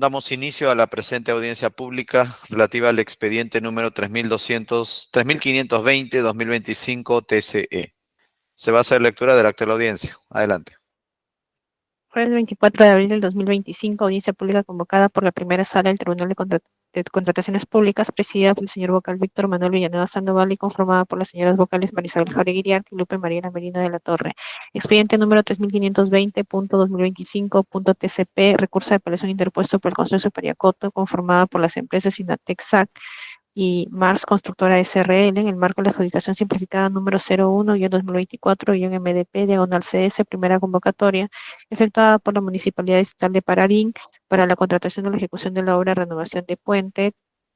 Damos inicio a la presente audiencia pública relativa al expediente número 3520-2025 TCE. Se va a hacer lectura del acta de la audiencia. Adelante. Jueves 24 de abril del 2025, audiencia pública convocada por la primera sala del Tribunal de Contrataciones Públicas, presidida por el señor vocal Víctor Manuel Villanueva Sandoval y conformada por las señoras vocales Marisabel Jauregui Iriarte y Lupe Mariana Merino de la Torre. Expediente número 3520.2025.TCP, recurso de apelación interpuesto por el Consorcio Pariacoto, conformada por las empresas Inatec SAC y Mars Constructora SRL en el marco de la adjudicación simplificada número 01-2024-MDP/CS, primera convocatoria, efectuada por la Municipalidad Distrital de Pararín para la contratación de la ejecución de la obra de renovación de puente,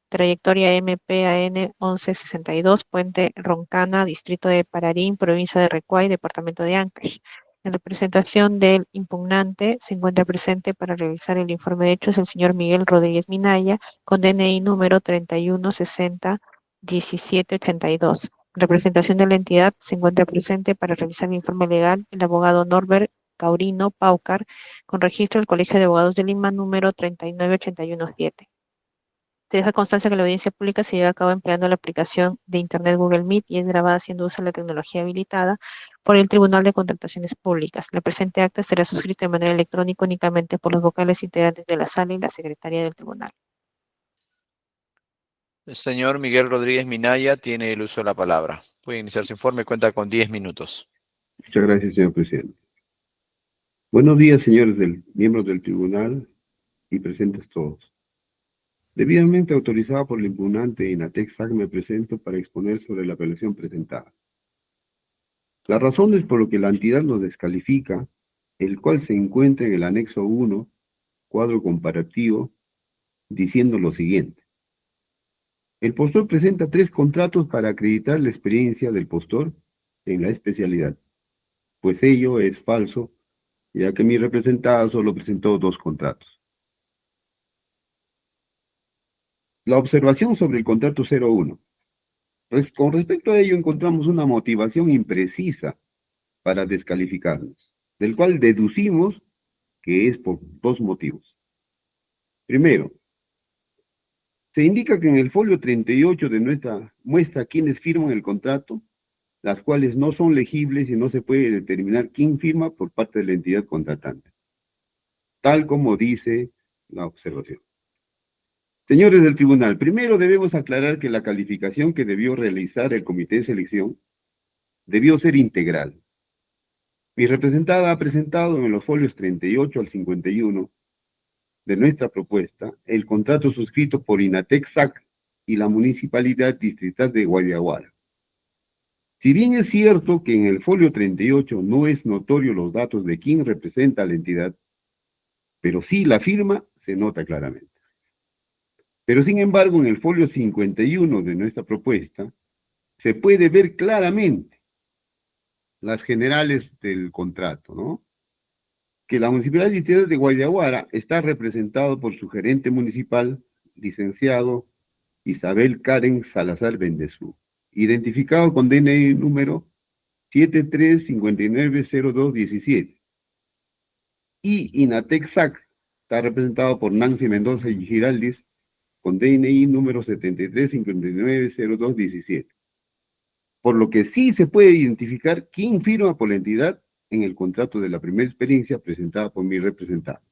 trayectoria MPAN 1162, Puente Roncana, Distrito de Pararín, Provincia de Recuay, Departamento de Ancash. En representación del impugnante, se encuentra presente para realizar el informe de hechos el señor Miguel Rodríguez Minaya, con DNI número 31601782. En representación de la entidad, se encuentra presente para realizar el informe legal el abogado Norbert Caurino Paucar, con registro del Colegio de Abogados de Lima número 39817. Se deja constancia que la audiencia pública se lleva a cabo empleando la aplicación de Internet Google Meet y es grabada haciendo uso de la tecnología habilitada por el Tribunal de Contrataciones Públicas. La presente acta será suscrita de manera electrónica únicamente por los vocales integrantes de la sala y la secretaria del tribunal. El señor Miguel Rodríguez Minaya tiene el uso de la palabra. Puede iniciar su informe, cuenta con 10 minutos. Muchas gracias, señor presidente. Buenos días, señores miembros del tribunal y presentes todos. Debidamente autorizado por el impugnante Inatec SAC, me presento para exponer sobre la apelación presentada. Las razones por las que la entidad nos descalifica, el cual se encuentra en el anexo 1, cuadro comparativo, diciendo lo siguiente. El postor presenta 3 contratos para acreditar la experiencia del postor en la especialidad, pues ello es falso, ya que mi representada solo presentó 2 contratos. La observación sobre el contrato 01. Con respecto a ello encontramos una motivación imprecisa para descalificarnos, del cual deducimos que es por 2 motivos. Primero, se indica que en el folio 38 de nuestra muestra quienes firman el contrato, las cuales no son legibles y no se puede determinar quién firma por parte de la entidad contratante, tal como dice la observación. Señores del tribunal, primero debemos aclarar que la calificación que debió realizar el comité de selección debió ser integral. Mi representada ha presentado en los folios 38 al 51 de nuestra propuesta el contrato suscrito por Inatec SAC y la Municipalidad Distrital de Guadiaguara. Si bien es cierto que en el folio 38 no es notorio los datos de quién representa a la entidad, pero sí la firma se nota claramente. Pero sin embargo, en el folio 51 de nuestra propuesta, se puede ver claramente las generales del contrato, ¿no? Que la Municipalidad Distrital de Guadiaguara está representado por su gerente municipal, licenciado Isabel Karen Salazar Bendezú, identificado con DNI número 73590217. Y Inatec SAC está representado por Nancy Mendoza y Giraldis, con DNI número 73590217. Por lo que sí se puede identificar quién firma por la entidad en el contrato de la primera experiencia presentada por mi representante.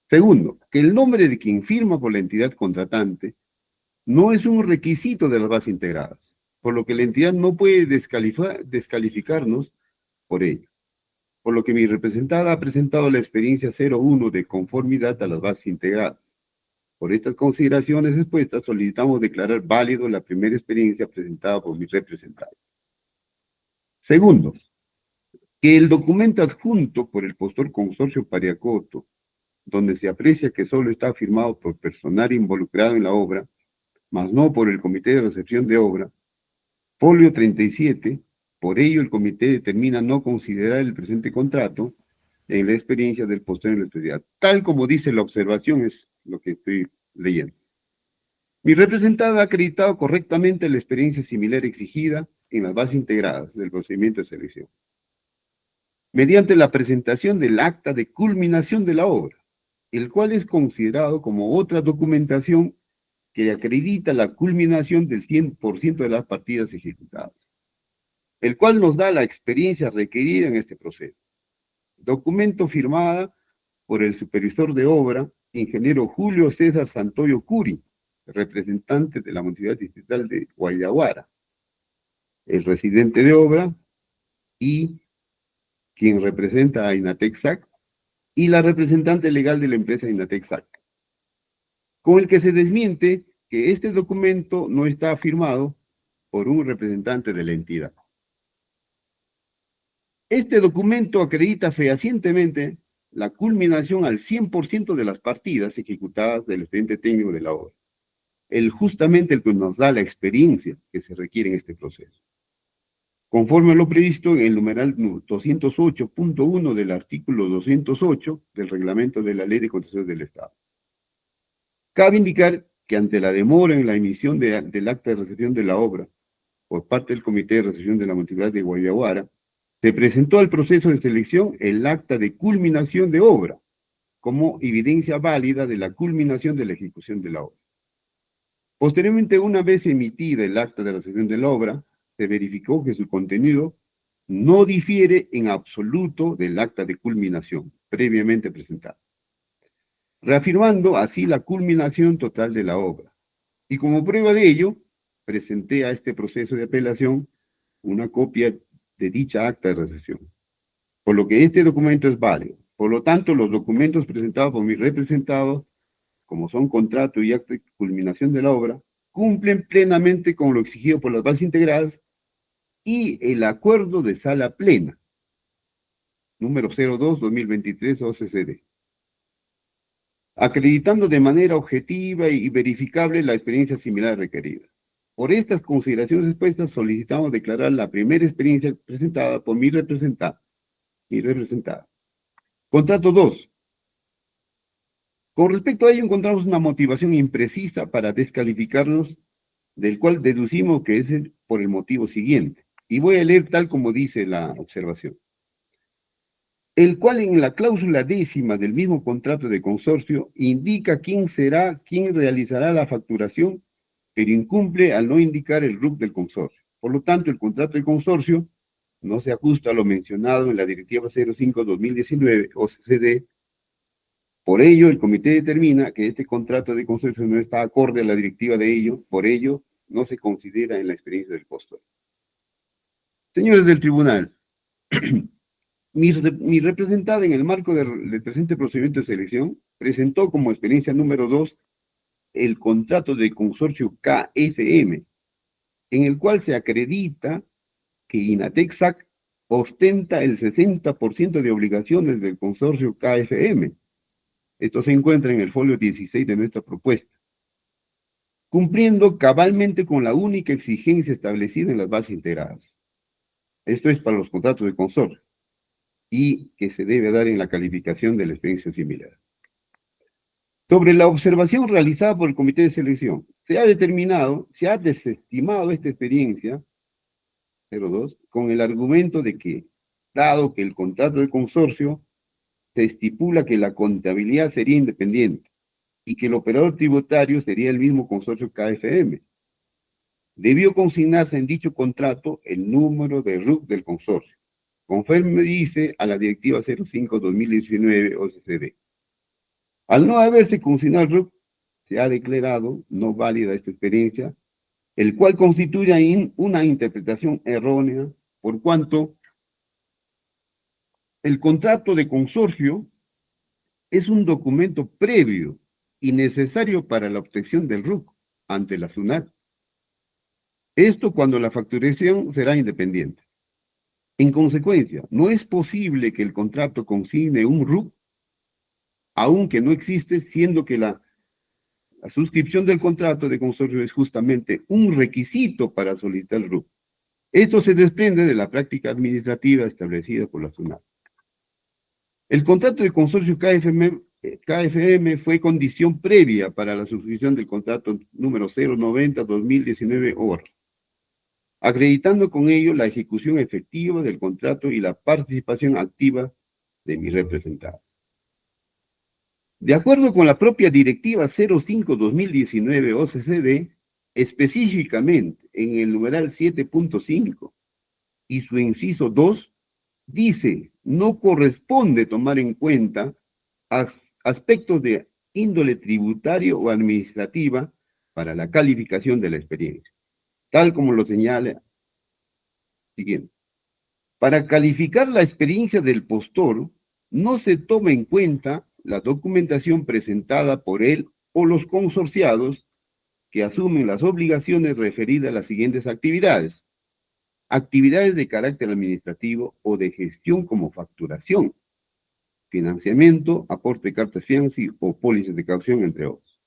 Segundo, que el nombre de quien firma por la entidad contratante no es un requisito de las bases integradas, por lo que la entidad no puede descalificarnos por ello. Por lo que mi representada ha presentado la experiencia 01 de conformidad a las bases integradas. Por estas consideraciones expuestas, solicitamos declarar válido la primera experiencia presentada por mi representante. Segundo, que el documento adjunto por el postor Consorcio Pariacoto, donde se aprecia que solo está firmado por personal involucrado en la obra, mas no por el Comité de Recepción de Obra, folio 37, por ello el comité determina no considerar el presente contrato en la experiencia del postor en la especialidad. Tal como dice la observación, es lo que estoy leyendo. Mi representada ha acreditado correctamente la experiencia similar exigida en las bases integradas del procedimiento de selección, mediante la presentación del acta de culminación de la obra, el cual es considerado como otra documentación que acredita la culminación del 100% de las partidas ejecutadas, el cual nos da la experiencia requerida en este proceso. Documento firmada por el supervisor de obra, ingeniero Julio César Santoyo Curi, representante de la Municipalidad Distrital de Guayaguara, el residente de obra y quien representa a INATEC-SAC, y la representante legal de la empresa INATEC-SAC, con el que se desmiente que este documento no está firmado por un representante de la entidad. Este documento acredita fehacientemente la culminación al 100% de las partidas ejecutadas del expediente técnico de la obra, justamente el que nos da la experiencia que se requiere en este proceso, conforme a lo previsto en el numeral 208.1 del artículo 208 del reglamento de la Ley de Contrataciones del Estado. Cabe indicar que ante la demora en la emisión del acta de recepción de la obra por parte del Comité de Recepción de la Municipalidad de Guayaguara, se presentó al proceso de selección el acta de culminación de obra como evidencia válida de la culminación de la ejecución de la obra. Posteriormente, una vez emitida el acta de recepción de la obra, se verificó que su contenido no difiere en absoluto del acta de culminación previamente presentado, reafirmando así la culminación total de la obra. Y como prueba de ello, presenté a este proceso de apelación una copia de dicha acta de recepción, por lo que este documento es válido. Por lo tanto, los documentos presentados por mi representado, como son contrato y acta de culminación de la obra, cumplen plenamente con lo exigido por las bases integradas y el acuerdo de sala plena, número 02-2023 OCCD, acreditando de manera objetiva y verificable la experiencia similar requerida. Por estas consideraciones expuestas, solicitamos declarar la primera experiencia presentada por mi representada. Contrato 2. Con respecto a ello, encontramos una motivación imprecisa para descalificarnos, del cual deducimos que es por el motivo siguiente. Y voy a leer tal como dice la observación. El cual en la cláusula 10ª del mismo contrato de consorcio indica quién realizará la facturación, pero incumple al no indicar el RUC del consorcio. Por lo tanto, el contrato de consorcio no se ajusta a lo mencionado en la Directiva 05-2019 OCCD. Por ello, el comité determina que este contrato de consorcio no está acorde a la directiva de ello, por ello, no se considera en la experiencia del postor. Señores del tribunal, mi representada en el marco del presente procedimiento de selección presentó como experiencia número 2 el contrato de consorcio KFM, en el cual se acredita que INATEC-SAC ostenta el 60% de obligaciones del consorcio KFM. Esto se encuentra en el folio 16 de nuestra propuesta, cumpliendo cabalmente con la única exigencia establecida en las bases integradas. Esto es para los contratos de consorcio y que se debe dar en la calificación de la experiencia similar. Sobre la observación realizada por el comité de selección, se ha desestimado esta experiencia 02 con el argumento de que, dado que el contrato de consorcio se estipula que la contabilidad sería independiente y que el operador tributario sería el mismo consorcio KFM, debió consignarse en dicho contrato el número de RUC del consorcio, conforme dice a la Directiva 05-2019 OCCD. Al no haberse consignado el RUC, se ha declarado no válida esta experiencia, el cual constituye una interpretación errónea, por cuanto el contrato de consorcio es un documento previo y necesario para la obtención del RUC ante la SUNAT. Esto cuando la facturación será independiente. En consecuencia, no es posible que el contrato consigne un RUC, aunque no existe, siendo que la suscripción del contrato de consorcio es justamente un requisito para solicitar el RUC. Esto se desprende de la práctica administrativa establecida por la SUNAT. El contrato de consorcio KFM fue condición previa para la suscripción del contrato número 090-2019 OR, acreditando con ello la ejecución efectiva del contrato y la participación activa de mi representado. De acuerdo con la propia Directiva 05-2019 OCCD, específicamente en el numeral 7.5 y su inciso 2, dice, no corresponde tomar en cuenta aspectos de índole tributario o administrativa para la calificación de la experiencia, tal como lo señala siguiente. Para calificar la experiencia del postor, no se toma en cuenta la documentación presentada por él o los consorciados que asumen las obligaciones referidas a las siguientes actividades. Actividades de carácter administrativo o de gestión como facturación, financiamiento, aporte de cartas fianza o pólizas de caución, entre otros.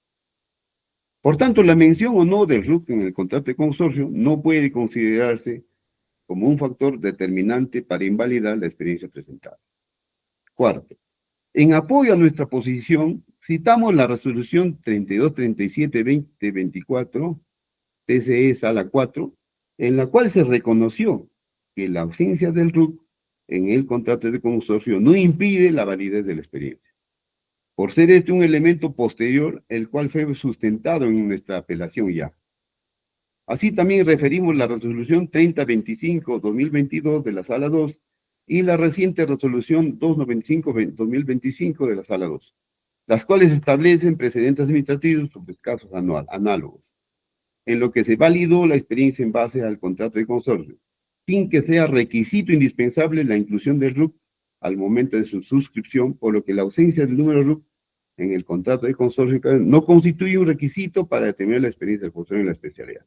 Por tanto, la mención o no del RUC en el contrato de consorcio no puede considerarse como un factor determinante para invalidar la experiencia presentada. Cuarto, en apoyo a nuestra posición, citamos la resolución 3237-2024, TCE Sala 4, en la cual se reconoció que la ausencia del RUC en el contrato de consorcio no impide la validez de la experiencia, por ser este un elemento posterior, el cual fue sustentado en nuestra apelación ya. Así también referimos la resolución 3025-2022 de la Sala 2 y la reciente resolución 295-2025 de la Sala 2, las cuales establecen precedentes administrativos sobre casos análogos, en lo que se validó la experiencia en base al contrato de consorcio, sin que sea requisito indispensable la inclusión del RUC al momento de su suscripción, por lo que la ausencia del número RUC en el contrato de consorcio no constituye un requisito para determinar la experiencia del postor en la especialidad.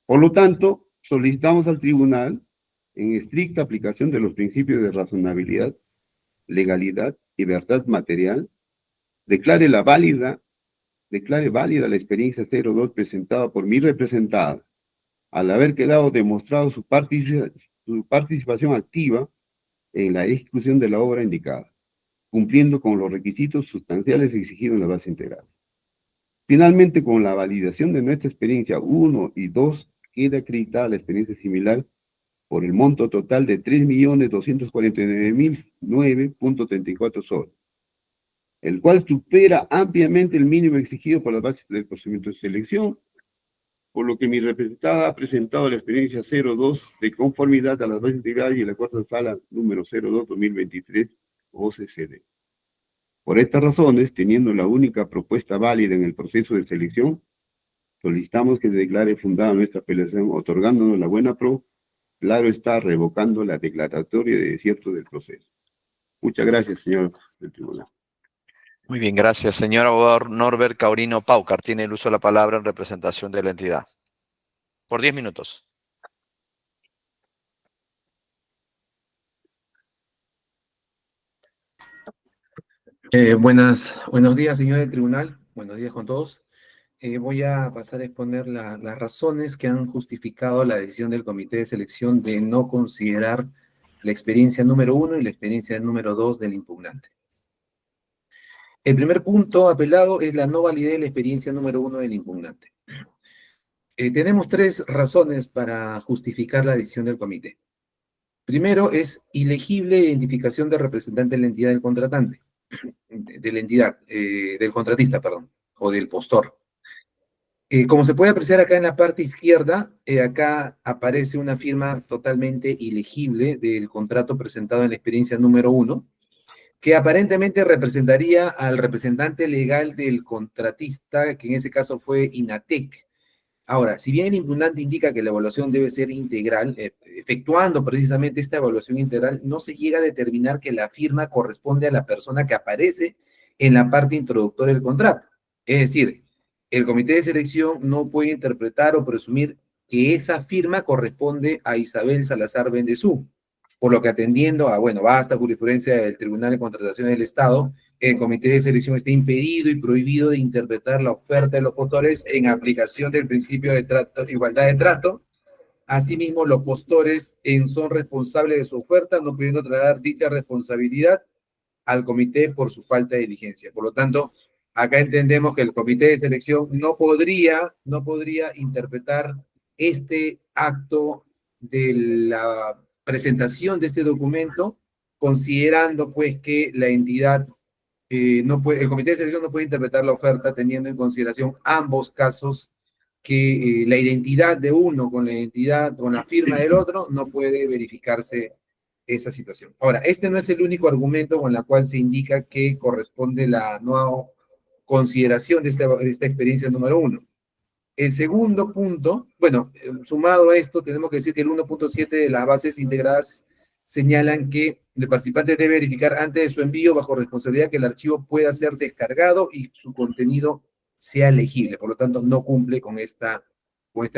Por lo tanto, solicitamos al tribunal, en estricta aplicación de los principios de razonabilidad, legalidad y verdad material, declare válida la experiencia 02 presentada por mi representada, al haber quedado demostrado su participación activa en la ejecución de la obra indicada, cumpliendo con los requisitos sustanciales exigidos en la base integral. Finalmente, con la validación de nuestra experiencia 1 y 2, queda acreditada la experiencia similar por el monto total de 3.249.009.34 soles, el cual supera ampliamente el mínimo exigido por las bases del procedimiento de selección, por lo que mi representada ha presentado la experiencia 02 de conformidad a las bases integrales y la cuarta sala número 02-2023 OCCD. Por estas razones, teniendo la única propuesta válida en el proceso de selección, solicitamos que se declare fundada nuestra apelación, otorgándonos la buena pro, claro está, revocando la declaratoria de desierto del proceso. Muchas gracias, señor del tribunal. Muy bien, gracias. Señor abogado Norbert Caurino Paucar, tiene el uso de la palabra en representación de la entidad. Por 10 minutos. Buenos días, señor del tribunal. Buenos días con todos. Voy a pasar a exponer las razones que han justificado la decisión del comité de selección de no considerar la experiencia número 1 y la experiencia número 2 del impugnante. El primer punto apelado es la no validez de la experiencia número 1 del impugnante. Tenemos 3 razones para justificar la decisión del comité. Primero, es ilegible identificación del representante de la entidad del contratante, del contratista, perdón, o del postor. Como se puede apreciar acá en la parte izquierda, acá aparece una firma totalmente ilegible del contrato presentado en la experiencia número 1, que aparentemente representaría al representante legal del contratista, que en ese caso fue INATEC. Ahora, si bien el impugnante indica que la evaluación debe ser integral, efectuando precisamente esta evaluación integral, no se llega a determinar que la firma corresponde a la persona que aparece en la parte introductoria del contrato. Es decir, el comité de selección no puede interpretar o presumir que esa firma corresponde a Isabel Salazar Bendezú, por lo que atendiendo a, vasta jurisprudencia del Tribunal de Contrataciones del Estado, el comité de selección está impedido y prohibido de interpretar la oferta de los postores en aplicación del principio de igualdad de trato. Asimismo, los postores son responsables de su oferta, no pudiendo trasladar dicha responsabilidad al comité por su falta de diligencia. Por lo tanto, acá entendemos que el comité de selección no podría interpretar este acto de la presentación de este documento, considerando pues que la entidad el comité de selección no puede interpretar la oferta teniendo en consideración ambos casos, que la identidad de uno con la firma del otro, no puede verificarse esa situación. Ahora, este no es el único argumento con el cual se indica que corresponde la no consideración de esta experiencia número 1. El segundo punto, bueno, sumado a esto, tenemos que decir que el 1.7 de las bases integradas señalan que el participante debe verificar antes de su envío, bajo responsabilidad, que el archivo pueda ser descargado y su contenido sea legible. Por lo tanto, no cumple con este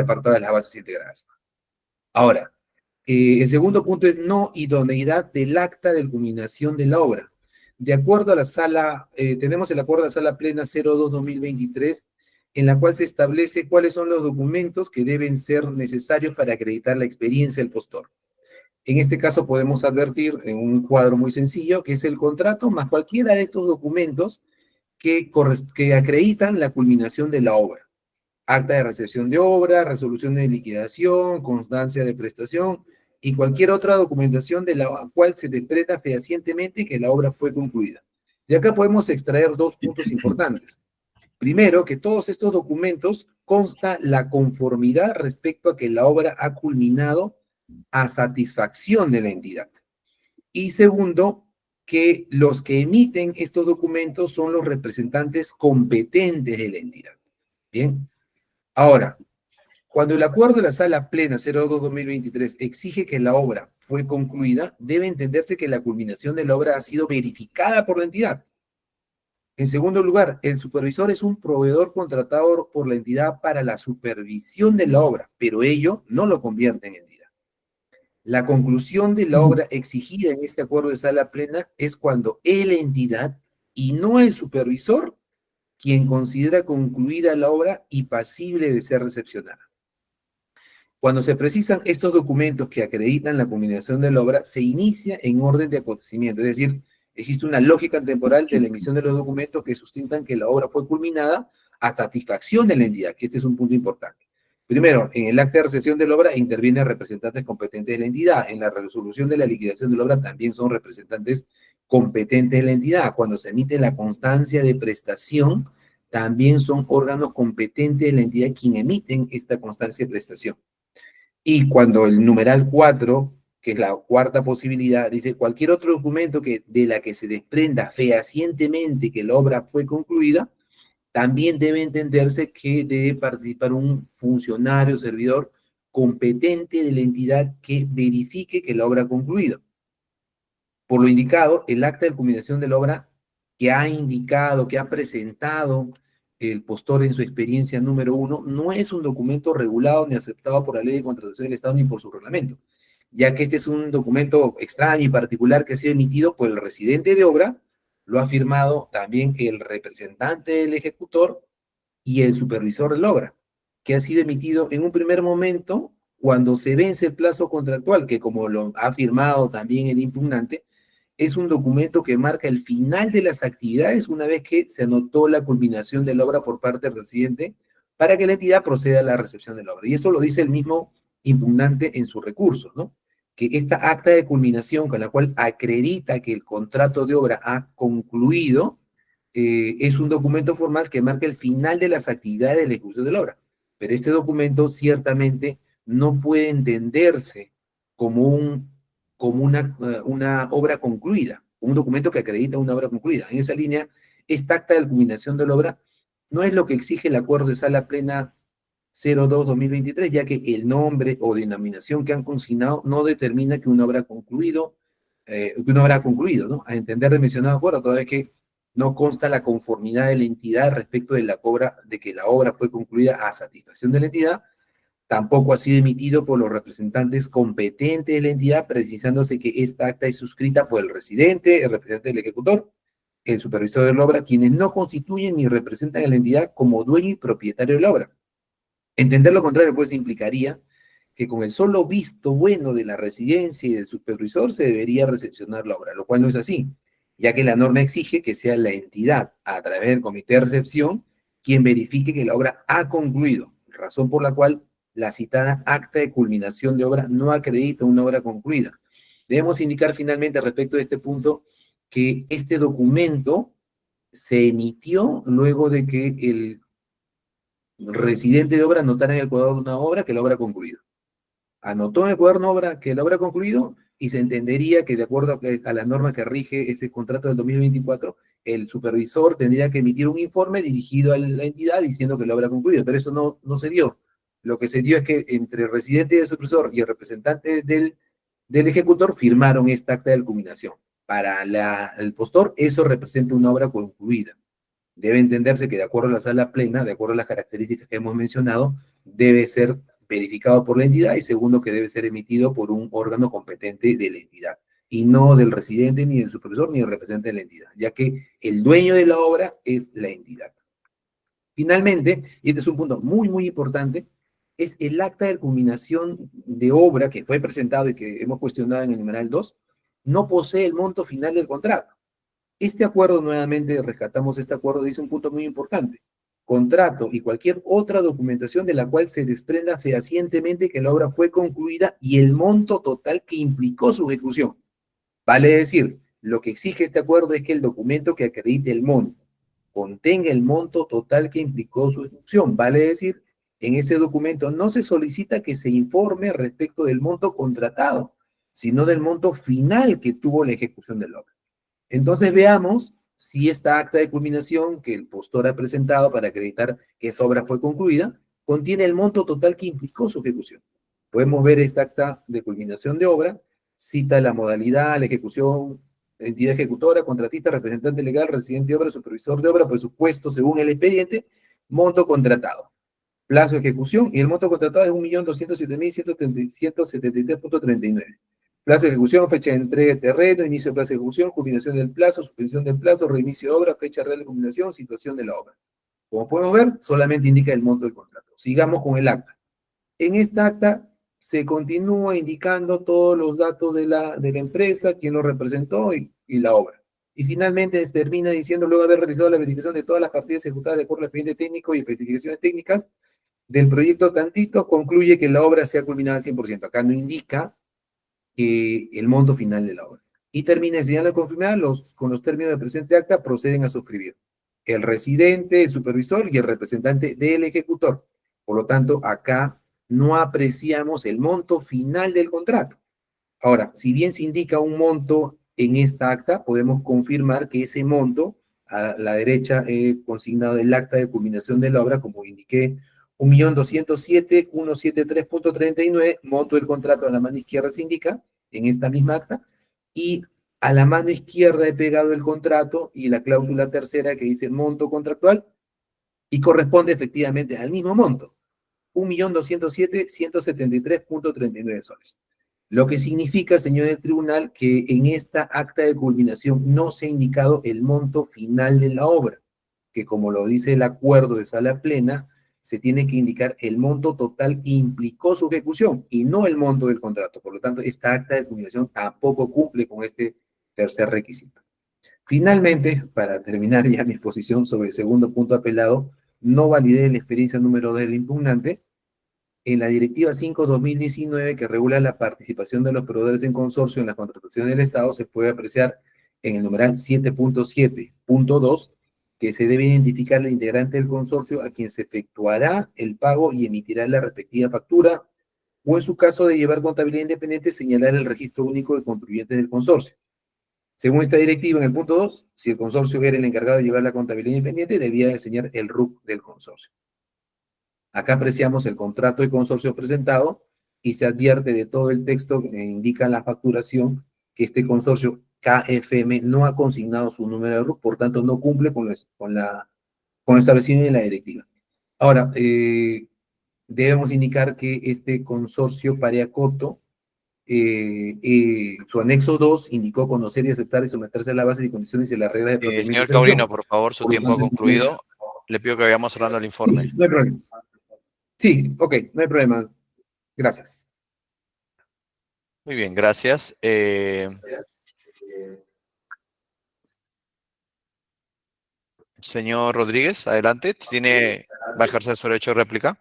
apartado de las bases integradas. Ahora, el segundo punto es no idoneidad del acta de culminación de la obra. De acuerdo a la sala, tenemos el acuerdo de la sala plena 02-2023, en la cual se establece cuáles son los documentos que deben ser necesarios para acreditar la experiencia del postor. En este caso podemos advertir en un cuadro muy sencillo que es el contrato más cualquiera de estos documentos que acreditan la culminación de la obra. Acta de recepción de obra, resolución de liquidación, constancia de prestación y cualquier otra documentación de la cual se desprenda fehacientemente que la obra fue concluida. De acá podemos extraer dos puntos importantes. Primero, que todos estos documentos consta la conformidad respecto a que la obra ha culminado a satisfacción de la entidad. Y segundo, que los que emiten estos documentos son los representantes competentes de la entidad. Bien. Ahora, cuando el acuerdo de la sala plena 02-2023 exige que la obra fue concluida, debe entenderse que la culminación de la obra ha sido verificada por la entidad. En segundo lugar, el supervisor es un proveedor contratado por la entidad para la supervisión de la obra, pero ello no lo convierte en entidad. La conclusión de la obra exigida en este acuerdo de sala plena es cuando la entidad y no el supervisor quien considera concluida la obra y pasible de ser recepcionada. Cuando se precisan estos documentos que acreditan la culminación de la obra, se inicia en orden de acontecimiento, es decir, existe una lógica temporal de la emisión de los documentos que sustentan que la obra fue culminada a satisfacción de la entidad, que este es un punto importante. Primero, en el acta de recepción de la obra intervienen representantes competentes de la entidad. En la resolución de la liquidación de la obra también son representantes competentes de la entidad. Cuando se emite la constancia de prestación, también son órganos competentes de la entidad quienes emiten esta constancia de prestación. Y cuando el numeral 4, que es la cuarta posibilidad, dice cualquier otro documento de la que se desprenda fehacientemente que la obra fue concluida, también debe entenderse que debe participar un funcionario, servidor competente de la entidad que verifique que la obra ha concluido. Por lo indicado, el acta de culminación de la obra que ha indicado, que ha presentado el postor en su experiencia número 1, no es un documento regulado ni aceptado por la Ley de Contratación del Estado ni por su reglamento, ya que este es un documento extraño y particular que ha sido emitido por el residente de obra, lo ha firmado también el representante del ejecutor y el supervisor de la obra, que ha sido emitido en un primer momento cuando se vence el plazo contractual, que como lo ha firmado también el impugnante, es un documento que marca el final de las actividades una vez que se anotó la culminación de la obra por parte del residente para que la entidad proceda a la recepción de la obra. Y esto lo dice el mismo impugnante en su recurso, ¿no? Que esta acta de culminación con la cual acredita que el contrato de obra ha concluido es un documento formal que marca el final de las actividades de la ejecución de la obra. Pero este documento ciertamente no puede entenderse como una obra concluida, un documento que acredita una obra concluida. En esa línea, esta acta de culminación de la obra no es lo que exige el acuerdo de sala plena 02-2023, ya que el nombre o denominación que han consignado no determina que una obra ha concluido, ¿no? A entender el mencionado acuerdo, toda vez que no consta la conformidad de la entidad respecto de que la obra fue concluida a satisfacción de la entidad, tampoco ha sido emitido por los representantes competentes de la entidad, precisándose que esta acta es suscrita por el residente, el representante del ejecutor, el supervisor de la obra, quienes no constituyen ni representan a la entidad como dueño y propietario de la obra. Entender lo contrario, pues, implicaría que con el solo visto bueno de la residencia y del supervisor se debería recepcionar la obra, lo cual no es así, ya que la norma exige que sea la entidad, a través del comité de recepción, quien verifique que la obra ha concluido, razón por la cual la citada acta de culminación de obra no acredita una obra concluida. Debemos indicar finalmente respecto a este punto que este documento se emitió luego de que el residente de obra anotara en el cuaderno de una obra que la obra ha concluido. Anotó en el cuaderno de obra que la obra ha concluido y se entendería que de acuerdo a la norma que rige ese contrato del 2024, el supervisor tendría que emitir un informe dirigido a la entidad diciendo que la obra ha concluido, pero eso no se dio. Lo que se dio es que entre el residente del supervisor y el representante del ejecutor firmaron esta acta de culminación. Para el postor, eso representa una obra concluida. Debe entenderse que de acuerdo a la sala plena, de acuerdo a las características que hemos mencionado, debe ser verificado por la entidad y segundo que debe ser emitido por un órgano competente de la entidad y no del residente, ni del supervisor, ni del representante de la entidad, ya que el dueño de la obra es la entidad. Finalmente, y este es un punto muy importante, es el acta de culminación de obra que fue presentado y que hemos cuestionado en el numeral 2, no posee el monto final del contrato. Este acuerdo, nuevamente rescatamos este acuerdo, dice un punto muy importante. Contrato y cualquier otra documentación de la cual se desprenda fehacientemente que la obra fue concluida y el monto total que implicó su ejecución. Vale decir, lo que exige este acuerdo es que el documento que acredite el monto contenga el monto total que implicó su ejecución. Vale decir, en ese documento no se solicita que se informe respecto del monto contratado, sino del monto final que tuvo la ejecución de la obra. Entonces veamos si esta acta de culminación que el postor ha presentado para acreditar que esa obra fue concluida, contiene el monto total que implicó su ejecución. Podemos ver esta acta de culminación de obra, cita la modalidad, la ejecución, entidad ejecutora, contratista, representante legal, residente de obra, supervisor de obra, presupuesto según el expediente, monto contratado, plazo de ejecución, y el monto contratado es 1.207.173.39. Plazo de ejecución, fecha de entrega de terreno, inicio de plazo de ejecución, culminación del plazo, suspensión del plazo, reinicio de obra, fecha real de culminación, situación de la obra. Como podemos ver, solamente indica el monto del contrato. Sigamos con el acta. En esta acta se continúa indicando todos los datos de la empresa, quién lo representó y la obra. Y finalmente se termina diciendo, luego de haber realizado la verificación de todas las partidas ejecutadas de acuerdo al expediente técnico y especificaciones técnicas del proyecto tantito, concluye que la obra sea culminada al 100%. Acá no indica el monto final de la obra. Y termina enseñando a confirmar con los términos del presente acta proceden a suscribir el residente, el supervisor y el representante del ejecutor. Por lo tanto, acá no apreciamos el monto final del contrato. Ahora, si bien se indica un monto en esta acta, podemos confirmar que ese monto, a la derecha he consignado el acta de culminación de la obra, como indiqué, 1.207.173.39, monto del contrato a la mano izquierda se indica en esta misma acta, y a la mano izquierda he pegado el contrato y la cláusula tercera que dice monto contractual, y corresponde efectivamente al mismo monto, 1.207.173.39 soles. Lo que significa, señor del tribunal, que en esta acta de culminación no se ha indicado el monto final de la obra, que como lo dice el acuerdo de sala plena, se tiene que indicar el monto total que implicó su ejecución y no el monto del contrato. Por lo tanto, esta acta de culminación tampoco cumple con este tercer requisito. Finalmente, para terminar ya mi exposición sobre el segundo punto apelado, no validé la experiencia número 2 del impugnante. En la Directiva 5/2019, que regula la participación de los proveedores en consorcio en las contrataciones del Estado, se puede apreciar en el numeral 7.7.2 que se debe identificar al integrante del consorcio a quien se efectuará el pago y emitirá la respectiva factura, o en su caso de llevar contabilidad independiente, señalar el registro único de contribuyentes del consorcio. Según esta directiva, en el punto 2, si el consorcio era el encargado de llevar la contabilidad independiente, debía enseñar el RUC del consorcio. Acá apreciamos el contrato de consorcio presentado y se advierte de todo el texto que indica la facturación que este consorcio KFM no ha consignado su número de RUC, por tanto no cumple con lo establecido en la directiva. Ahora, debemos indicar que este consorcio Pareacoto, su anexo 2 indicó conocer y aceptar y someterse a la base y condiciones y las reglas de procedimiento. Señor Cabrino, por favor, su tiempo ha concluido. Le pido que vayamos cerrando el informe. Sí, no hay problema. Sí, ok, no hay problema. Gracias. Muy bien, gracias. Señor Rodríguez, adelante. ¿Va a ejercer su derecho de réplica?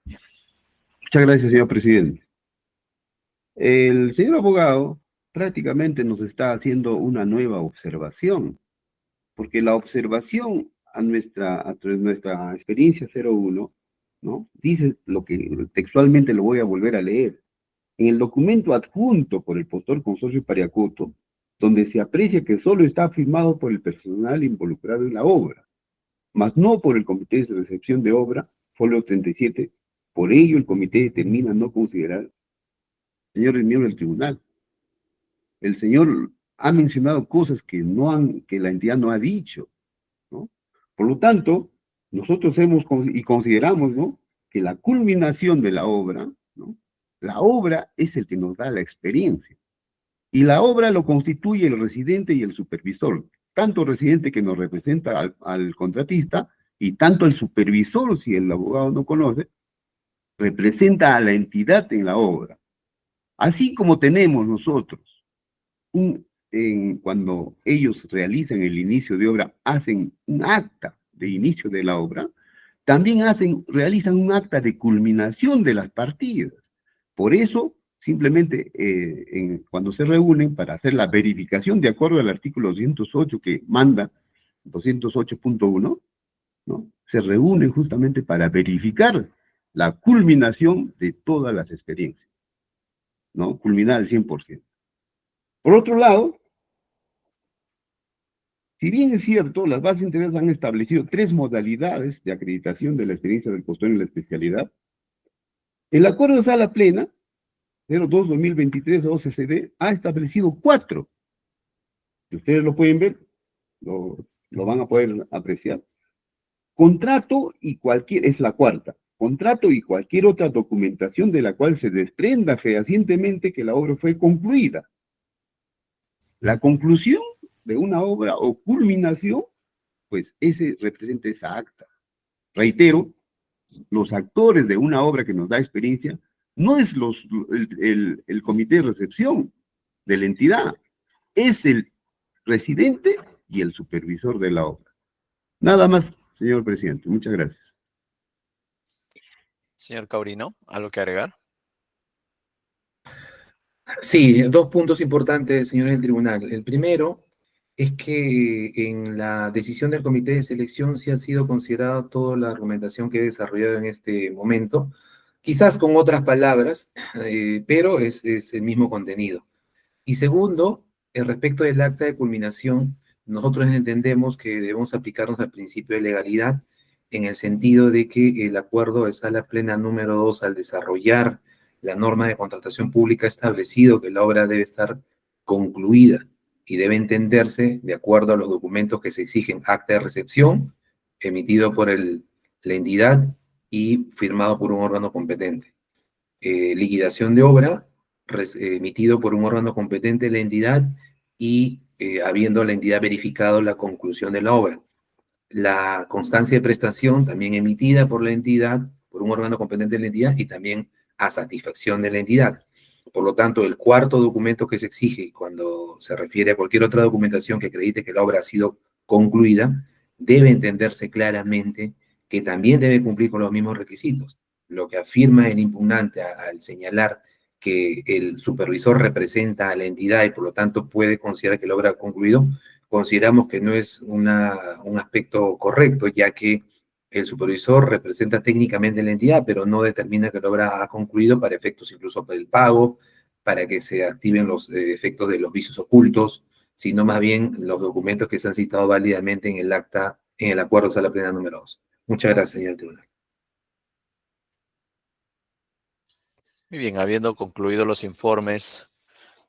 Muchas gracias, señor presidente. El señor abogado prácticamente nos está haciendo una nueva observación. porque la observación a nuestra experiencia 01, ¿no? Dice lo que textualmente lo voy a volver a leer. En el documento adjunto por el postor consorcio Pariacuto, donde se aprecia que solo está firmado por el personal involucrado en la obra, mas no por el comité de recepción de obra, folio 37. Por ello, el comité determina no considerar, señores miembros del tribunal, el señor ha mencionado cosas que la entidad no ha dicho, ¿no? Por lo tanto, nosotros consideramos, ¿no?, que la culminación de la obra, ¿no?, la obra es el que nos da la experiencia. Y la obra lo constituye el residente y el supervisor, tanto el residente que nos representa al contratista, y tanto el supervisor, si el abogado no conoce, representa a la entidad en la obra. Así como tenemos nosotros, cuando ellos realizan el inicio de obra, hacen un acta de inicio de la obra, también realizan un acta de culminación de las partidas. Por eso, simplemente cuando se reúnen para hacer la verificación de acuerdo al artículo 208 que manda 208.1, ¿no?, se reúnen justamente para verificar la culminación de todas las experiencias, ¿no?, culminar al 100%. Por otro lado, si bien es cierto, las bases integrales han establecido 3 modalidades de acreditación de la experiencia del postor en la especialidad, el acuerdo de sala plena 02-2023 OCCD ha establecido 4. Si ustedes lo pueden ver, lo van a poder apreciar. Contrato y es la 4ª. Contrato y cualquier otra documentación de la cual se desprenda fehacientemente que la obra fue concluida. La conclusión de una obra o culminación, pues ese representa esa acta. Reitero, los actores de una obra que nos da experiencia no es el comité de recepción de la entidad, es el residente y el supervisor de la obra. Nada más, señor presidente. Muchas gracias. Señor Caurino, ¿algo que agregar? Sí, 2 puntos importantes, señores del tribunal. El primero es que en la decisión del comité de selección sí ha sido considerada toda la argumentación que he desarrollado en este momento, quizás con otras palabras, pero es el mismo contenido. Y segundo, respecto del acta de culminación, nosotros entendemos que debemos aplicarnos al principio de legalidad en el sentido de que el acuerdo de sala plena número 2, al desarrollar la norma de contratación pública, ha establecido que la obra debe estar concluida y debe entenderse de acuerdo a los documentos que se exigen: acta de recepción, emitido por la entidad y firmado por un órgano competente. Liquidación de obra, emitido por un órgano competente de la entidad y habiendo la entidad verificado la conclusión de la obra. La constancia de prestación, también emitida por la entidad, por un órgano competente de la entidad y también a satisfacción de la entidad. Por lo tanto, el 4º documento que se exige cuando se refiere a cualquier otra documentación que acredite que la obra ha sido concluida, debe entenderse claramente que también debe cumplir con los mismos requisitos. Lo que afirma el impugnante al señalar que el supervisor representa a la entidad y por lo tanto puede considerar que la obra ha concluido, consideramos que no es un aspecto correcto, ya que el supervisor representa técnicamente la entidad, pero no determina que la obra ha concluido para efectos incluso del pago, para que se activen los efectos de los vicios ocultos, sino más bien los documentos que se han citado válidamente en el acta, en el acuerdo de sala plena número 2. Muchas gracias, señor tribunal. Muy bien, habiendo concluido los informes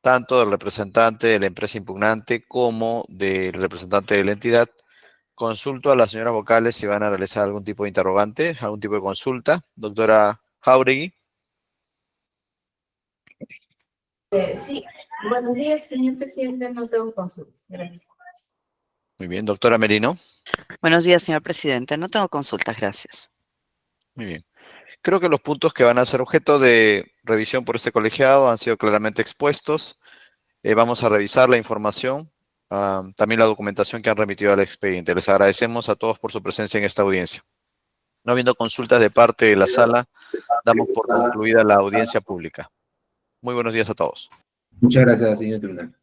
tanto del representante de la empresa impugnante como del representante de la entidad, consulto a las señoras vocales si van a realizar algún tipo de interrogante, algún tipo de consulta. Doctora Jáuregui. Sí, buenos días, señor presidente, no tengo consultas. Gracias. Muy bien, doctora Merino. Buenos días, señor presidente. No tengo consultas, gracias. Muy bien. Creo que los puntos que van a ser objeto de revisión por este colegiado han sido claramente expuestos. Vamos a revisar la información, también la documentación que han remitido al expediente. Les agradecemos a todos por su presencia en esta audiencia. No habiendo consultas de parte de la sala, damos por concluida la audiencia pública. Muy buenos días a todos. Muchas gracias, señor tribunal.